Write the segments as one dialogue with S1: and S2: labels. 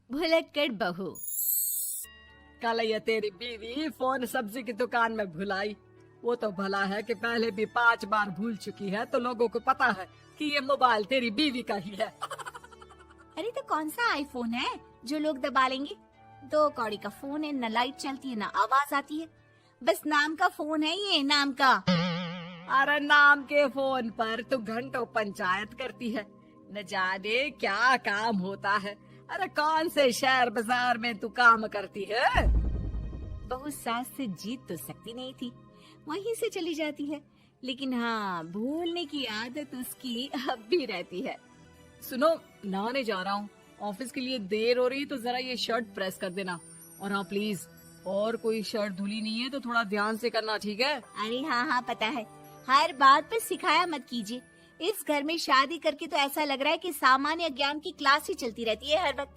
S1: भुलक्कड़ बहू।
S2: कल ये तेरी बीवी फोन सब्जी की दुकान में भुलाई। वो तो भला है कि पहले भी 5 बार भूल चुकी है, तो लोगों को पता है कि ये मोबाइल तेरी बीवी का ही है।
S1: अरे तो कौन सा आईफोन है जो लोग दबा लेंगे? 2 कौड़ी का फोन है, न लाइट चलती है न आवाज आती है, बस नाम का फोन है ये, नाम का।
S2: अरे नाम के फोन पर तू घंटों पंचायत करती है, न जाने क्या काम होता है। अरे कौन से शहर बाजार में तू काम करती है?
S1: बहू सास से जीत तो सकती नहीं थी, वहीं से चली जाती है, लेकिन हाँ भूलने की आदत उसकी अब भी रहती है।
S2: सुनो, नहाने जा रहा हूँ, ऑफिस के लिए देर हो रही है, तो जरा ये शर्ट प्रेस कर देना। और हाँ प्लीज, और कोई शर्ट धुली नहीं है तो थोड़ा ध्यान से करना, ठीक है?
S1: अरे हाँ पता है, हर बात पर सिखाया मत कीजिए। इस घर में शादी करके तो ऐसा लग रहा है कि सामान्य ज्ञान की क्लास ही चलती रहती है, हर वक्त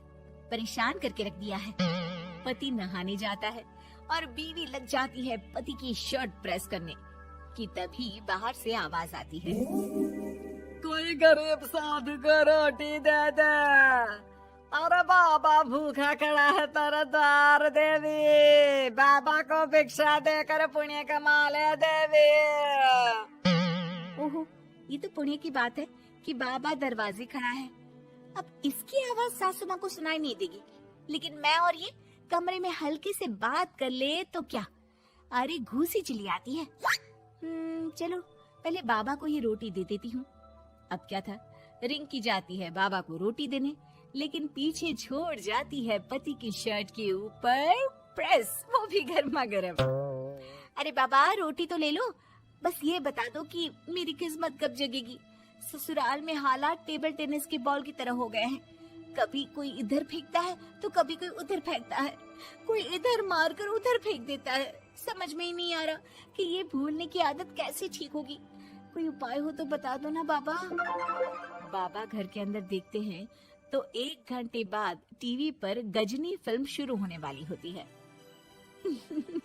S1: परेशान करके रख दिया है। पति नहाने जाता है और बीवी लग जाती है पति की शर्ट प्रेस करने कि तभी बाहर से आवाज आती है,
S2: कोई गरीब साधु को रोटी दे दे। अरे बाबा भूखा खड़ा है तेरे द्वार देवी, बाबा को भिक्षा देकर पुण्य कमा ले देवी।
S1: ओहो, ये तो पुण्य की बात है कि बाबा दरवाजे खड़ा है। अब इसकी आवाज सासू माँ को सुनाई नहीं देगी, लेकिन मैं और ये कमरे में हल्के से बात कर ले तो क्या, अरे घूसी चली आती है। चलो पहले बाबा को ये रोटी दे देती हूँ। अब क्या था, रिंकी जाती है बाबा को रोटी देने, लेकिन पीछे छोड़ जाती है पति की शर्ट के ऊपर प्रेस, वो भी गर्मा गर्म। अरे बाबा रोटी तो ले लो, बस ये बता दो कि मेरी किस्मत कब जगेगी। ससुराल में हालात टेबल टेनिस के बॉल की तरह हो गए हैं, कभी कोई इधर फेंकता है तो कभी कोई उधर फेंकता है, कोई इधर मारकर उधर फेंक देता है। समझ में ही नहीं आ रहा कि ये भूलने की आदत कैसे ठीक होगी। कोई उपाय हो तो बता दो ना बाबा। बाबा घर के अंदर देखते हैं तो 1 घंटे बाद टीवी पर गजनी फिल्म शुरू होने वाली होती है।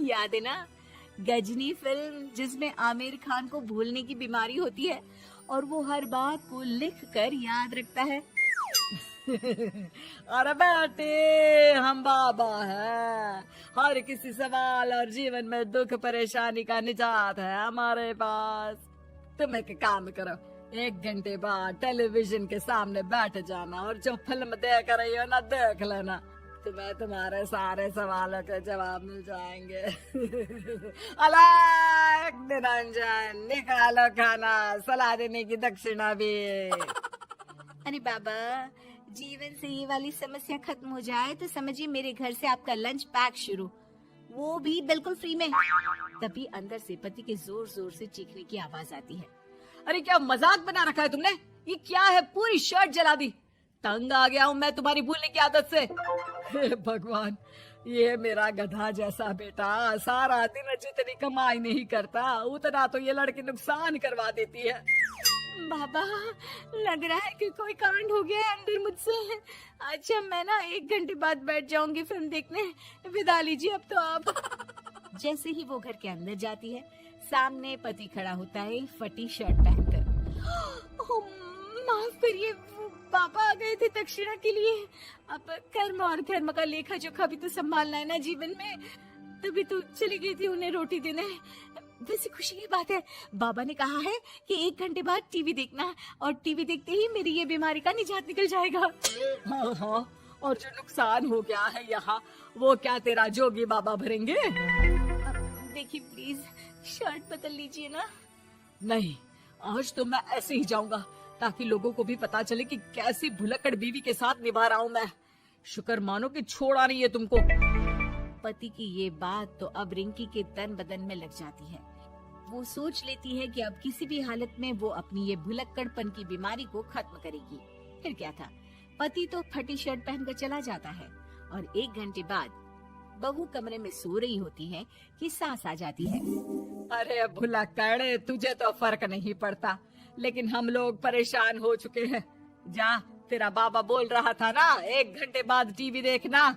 S1: याद है ना, गजनी फिल्म जिसमें आमिर खान को भूलने की बीमारी होती है और वो हर बात को लिख कर याद रखता है।
S2: अरे बेटे, हम बाबा हैं, हर किसी सवाल और जीवन में दुख परेशानी का निजात है हमारे पास। तुम एक काम करो, 1 घंटे बाद टेलीविजन के सामने बैठ जाना और जो फिल्म देख रही हो ना देख लेना, तुम्हें तुम्हारे सारे सवालों के जवाब मिल जाएंगे। अलग निरंजन, निकालो खाना, सलाह देने की दक्षिणा भी।
S1: अरे बाबा, जीवन से ये वाली समस्या खत्म हो जाए तो समझिए मेरे घर से आपका लंच पैक शुरू, वो भी बिल्कुल फ्री में। तभी अंदर से पति के जोर जोर से चीखने की आवाज आती है।
S2: अरे क्या मजाक बना रखा है तुमने? ये क्या है, पूरी शर्ट जला दी। तंग आ गया हूँ मैं तुम्हारी भूलने की आदत से। हे भगवान, ये मेरा गधा जैसा बेटा सारा दिन जितनी कमाई नहीं करता उतना तो ये लड़की नुकसान करवा देती है।
S1: बाबा, लग रहा है कि कोई कांड हो गया है अंदर मुझसे। अच्छा मैं ना 1 घंटे बाद बैठ जाऊंगी फिल्म देखने, विदा लीजिए अब तो आप। जैसे ही वो घर के अंदर जाती है, सामने पति खड़ा होता है फटी शर्ट पहनकर। माफ करिए, पापा आ गए थे दक्षिणा के लिए। अब कर्म और धर्म का लेखा जोखा भी तो संभालना है ना जीवन में, तभी तो चली गई थी उन्हें रोटी देने। वैसे खुशी की बात है, बाबा ने कहा है कि 1 घंटे बाद टीवी देखना है और टीवी देखते ही मेरी ये बीमारी का निजात निकल जाएगा।
S2: हाँ, और जो नुकसान हो गया है यहाँ, वो क्या तेरा जोगी बाबा भरेंगे?
S1: देखिए प्लीज, शर्ट बदल लीजिए ना।
S2: नहीं, आज तो मैं ऐसे ही जाऊंगा ताकि लोगों को भी पता चले कि कैसी भुलक्कड़ बीवी के साथ निभा रहा हूँ मैं। शुक्र मानो कि छोड़ा नहीं है तुमको।
S1: पति की ये बात तो अब रिंकी के तन बदन में लग जाती है। वो सोच लेती है कि अब किसी भी हालत में वो अपनी ये भुलक्कड़पन की बीमारी को खत्म करेगी। फिर क्या था, पति तो फटी शर्ट पहनकर चला जाता है और 1 घंटे बाद बहू कमरे में सो रही होती है कि सास आ जाती है।
S2: अरे भुलक्कड़, तुझे तो फर्क नहीं पड़ता, लेकिन हम लोग परेशान हो चुके हैं। जा, तेरा बाबा बोल रहा था ना 1 घंटे बाद टीवी देखना,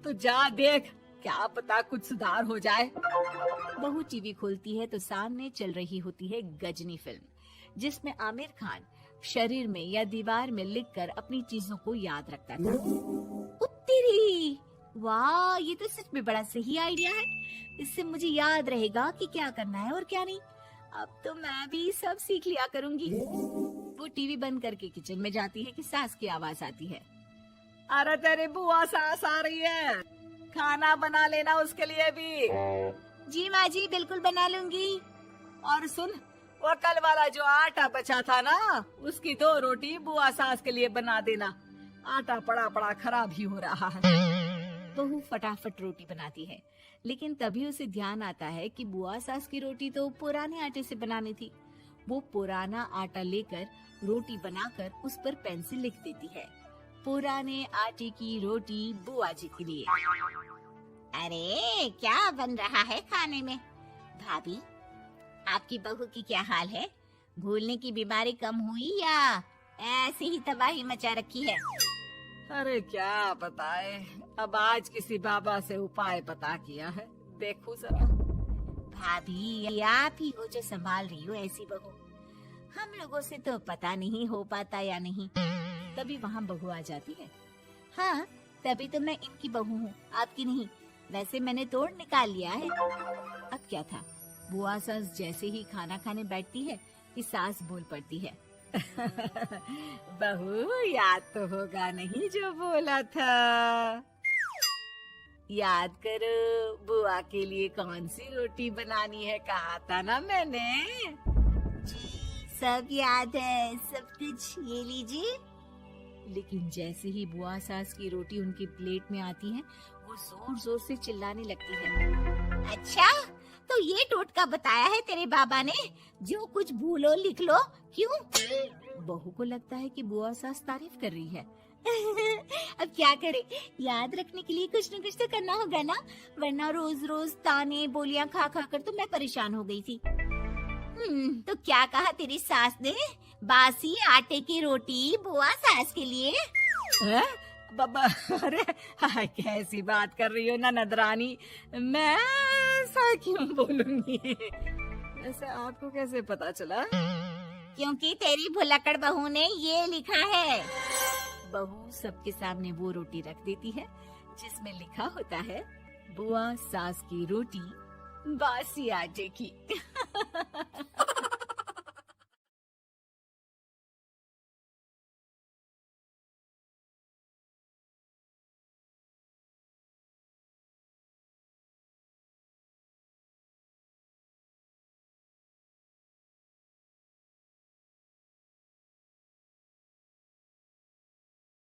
S2: तो जा देख, क्या पता कुछ सुधार हो जाए।
S1: बहू टीवी खोलती है तो सामने चल रही होती है गजनी फिल्म, जिसमें आमिर खान शरीर में या दीवार में लिखकर अपनी चीजों को याद रखता था। उत्तरी वाह, ये तो सच में बड़ा सही आइडिया है। इससे मुझे याद रहेगा कि क्या करना है और क्या नहीं। अब तो मैं भी सब सीख लिया करूंगी। वो टीवी बंद करके किचन में जाती है कि सास की आवाज आती है।
S2: अरे तेरी बुआ सास आ रही है, खाना बना लेना उसके लिए भी।
S1: जी माँ जी, बिल्कुल बना लूंगी।
S2: और सुन, वो कल वाला जो आटा बचा था ना, उसकी 2 रोटी बुआ सास के लिए बना देना। आटा पड़ा पड़ा खराब ही हो रहा है।
S1: बहू फटाफट रोटी बनाती है, लेकिन तभी उसे ध्यान आता है कि बुआ सास की रोटी तो पुराने आटे से बनानी थी। वो पुराना आटा लेकर रोटी बनाकर उस पर पेन से लिख देती है, पुराने आटे की रोटी बुआ जी के लिए। अरे क्या बन रहा है खाने में? भाभी, आपकी बहू की क्या हाल है? भूलने की बीमारी कम हुई या ऐसे ही तबाही मचा रखी है?
S2: अरे क्या बताए, अब आज किसी बाबा से उपाय पता किया है, देखो जरा।
S1: भाभी, ये आप ही हो जो संभाल रही हो ऐसी बहू। हम लोगों से तो पता नहीं हो पाता या नहीं। तभी वहाँ बहू आ जाती है। हाँ, तभी तो मैं इनकी बहू हूँ, आपकी नहीं। वैसे मैंने तोड़ निकाल लिया है। अब क्या था, बुआ सास जैसे ही खाना खाने बैठती है कि सास बोल पड़ती है।
S2: बहू, याद तो होगा नहीं जो बोला था? याद करो, बुआ के लिए कौन सी रोटी बनानी है, कहा था ना मैंने।
S1: जी, सब याद है, सब कुछ। ये लीजिए। लेकिन जैसे ही बुआ सास की रोटी उनकी प्लेट में आती है, वो जोर जोर से चिल्लाने लगती है। अच्छा, तो ये टोटका बताया है तेरे बाबा ने, जो कुछ भूलो लिख लो, क्यों? बहू को लगता है कि बुआ सास तारीफ कर रही है। अब क्या करे, याद रखने के लिए कुछ न कुछ तो करना होगा ना, वरना रोज रोज ताने बोलियां खा खा कर तो मैं परेशान हो गई थी। तो क्या कहा तेरी सास ने? बासी आटे की रोटी बुआ सास के लिए?
S2: है? बाबा, अरे हाय, कैसी बात कर रही हो ननद रानी, मैं ऐसा क्यों बोलूंगी? ऐसे आपको कैसे पता चला?
S1: क्योंकि तेरी भुलक्कड़ बहू ने ये लिखा है। बहू सबके सामने वो रोटी रख देती है जिसमें लिखा होता है, बुआ सास की रोटी बासी आटे की।